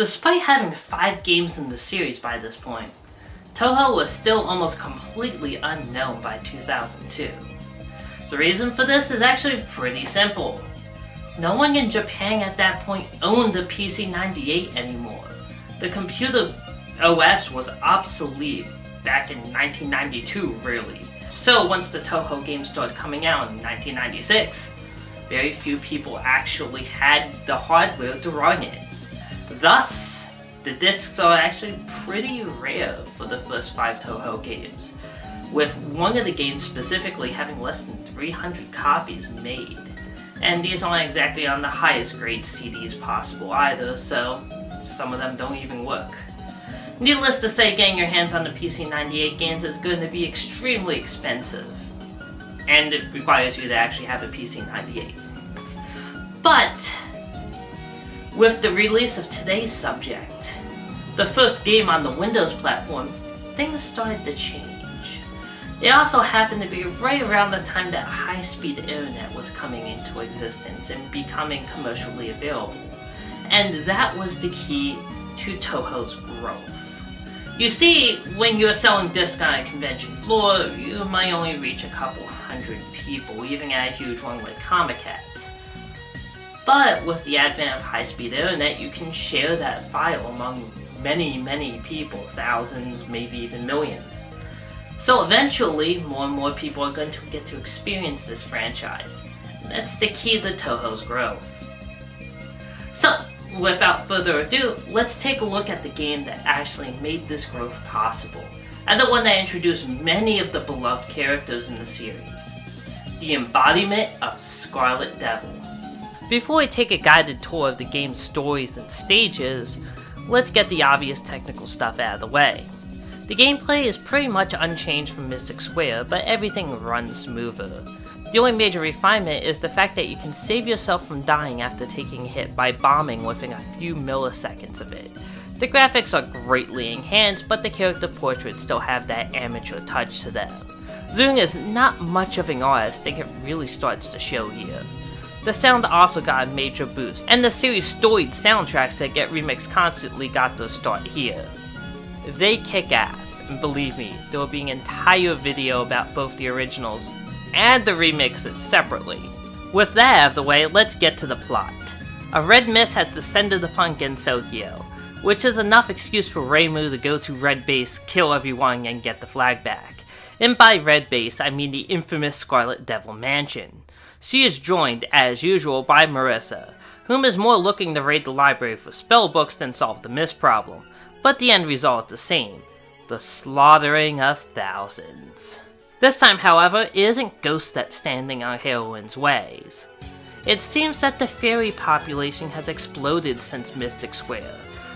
Despite having 5 games in the series by this point, Touhou was still almost completely unknown by 2002. The reason for this is actually pretty simple. No one in Japan at that point owned the PC-98 anymore. The computer OS was obsolete back in 1992, really. So once the Touhou game started coming out in 1996, very few people actually had the hardware to run it. Thus, the discs are actually pretty rare for the first 5 Touhou games, with one of the games specifically having less than 300 copies made. And these aren't exactly on the highest grade CDs possible either, so some of them don't even work. Needless to say, getting your hands on the PC-98 games is going to be extremely expensive, and it requires you to actually have a PC-98. But with the release of today's subject, the first game on the Windows platform, things started to change. It also happened to be right around the time that high-speed internet was coming into existence and becoming commercially available. And that was the key to Touhou's growth. You see, when you're selling discs on a convention floor, you might only reach a couple hundred people, even at a huge one like Comic-Cat. But with the advent of high-speed internet, you can share that file among many people, thousands, maybe even millions. So eventually, more and more people are going to get to experience this franchise. That's the key to Touhou's growth. So, without further ado, let's take a look at the game that actually made this growth possible, and the one that introduced many of the beloved characters in the series. The Embodiment of Scarlet Devil. Before we take a guided tour of the game's stories and stages, let's get the obvious technical stuff out of the way. The gameplay is pretty much unchanged from Mystic Square, but everything runs smoother. The only major refinement is the fact that you can save yourself from dying after taking a hit by bombing within a few milliseconds of it. The graphics are greatly enhanced, but the character portraits still have that amateur touch to them. Zung is not much of an artist, and it really starts to show here. The sound also got a major boost, and the series' storied soundtracks that get remixed constantly got their start here. They kick ass, and believe me, there will be an entire video about both the originals and the remixes separately. With that out of the way, let's get to the plot. A red mist has descended upon Gensokyo, which is enough excuse for Reimu to go to Red Base, kill everyone, and get the flag back. And by Red Base, I mean the infamous Scarlet Devil Mansion. She is joined, as usual, by Marissa, whom is more looking to raid the library for spellbooks than solve the mist problem. But the end result is the same, the slaughtering of thousands. This time, however, it isn't ghosts that's standing on heroine's ways. It seems that the fairy population has exploded since Mystic Square,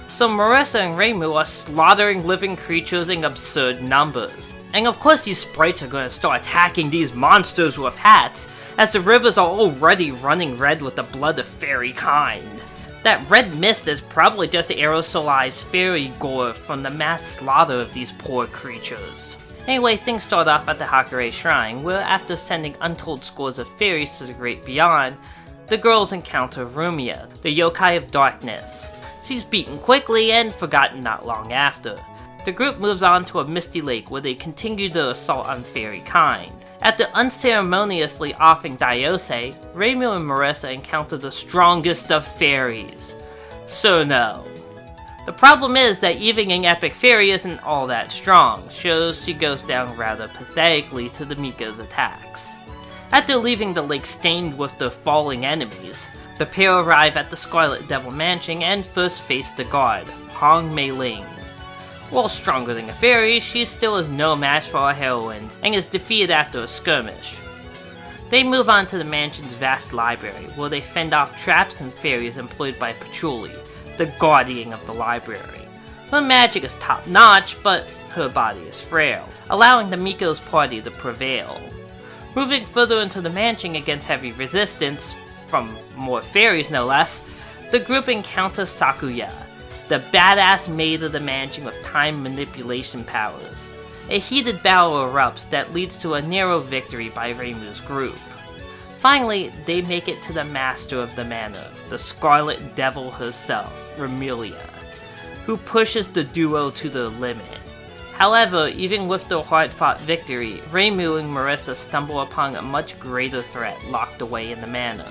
so Marissa and Reimu are slaughtering living creatures in absurd numbers. And of course these sprites are going to start attacking these monsters with hats, as the rivers are already running red with the blood of fairy kind. That red mist is probably just aerosolized fairy gore from the mass slaughter of these poor creatures. Anyway, things start off at the Hakure Shrine, where after sending untold scores of fairies to the great beyond, the girls encounter Rumia, the yokai of darkness. She's beaten quickly and forgotten not long after. The group moves on to a misty lake where they continue their assault on fairy kind. After unceremoniously offing Daiose, Reimu and Marissa encounter the strongest of fairies, Suno. The problem is that even an epic fairy isn't all that strong, so she goes down rather pathetically to the Mika's attacks. After leaving the lake stained with their falling enemies, the pair arrive at the Scarlet Devil Mansion and first face the guard, Hong Mei Ling. While stronger than a fairy, she still is no match for our heroines, and is defeated after a skirmish. They move on to the mansion's vast library, where they fend off traps and fairies employed by Patchouli, the guardian of the library. Her magic is top-notch, but her body is frail, allowing the Miko's party to prevail. Moving further into the mansion against heavy resistance, from more fairies no less, the group encounters Sakuya, the badass maid of the mansion with time manipulation powers. A heated battle erupts that leads to a narrow victory by Reimu's group. Finally, they make it to the master of the manor, the Scarlet Devil herself, Remelia. who pushes the duo to the limit. However, even with their hard-fought victory, Reimu and Marissa stumble upon a much greater threat locked away in the manor.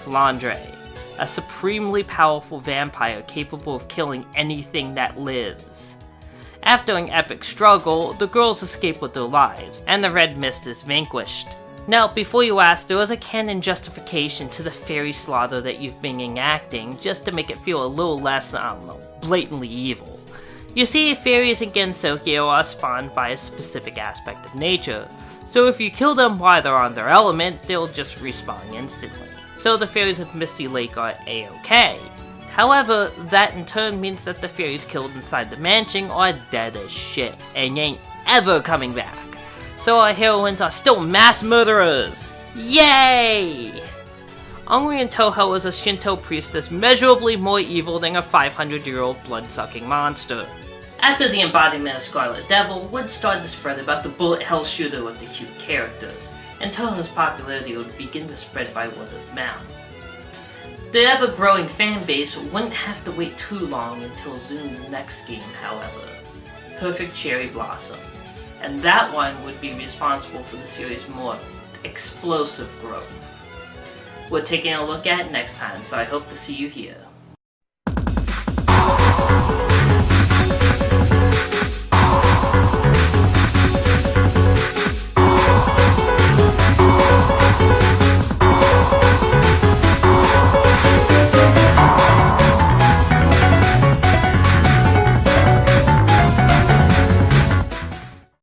Flandre, a supremely powerful vampire capable of killing anything that lives. After an epic struggle, the girls escape with their lives, and the Red Mist is vanquished. Now, before you ask, there is a canon justification to the fairy slaughter that you've been enacting, just to make it feel a little less, I don't know, blatantly evil. You see, fairies and Gensokyo are spawned by a specific aspect of nature, so if you kill them while they're on their element, they'll just respawn instantly. So the fairies of Misty Lake are A-OK. However, that in turn means that the fairies killed inside the mansion are dead as shit, and ain't ever coming back. So our heroines are still mass murderers! Yay! Onryo Touhou is a Shinto priestess measurably more evil than a 500-year-old blood-sucking monster. After the Embodiment of Scarlet Devil, word started to spread about the bullet hell shooter with the cute characters, and Touhou's popularity would begin to spread by word of mouth. The ever-growing fanbase wouldn't have to wait too long until Zoom's next game, however, Perfect Cherry Blossom, and that one would be responsible for the series' more explosive growth. We're taking a look at it next time, so I hope to see you here.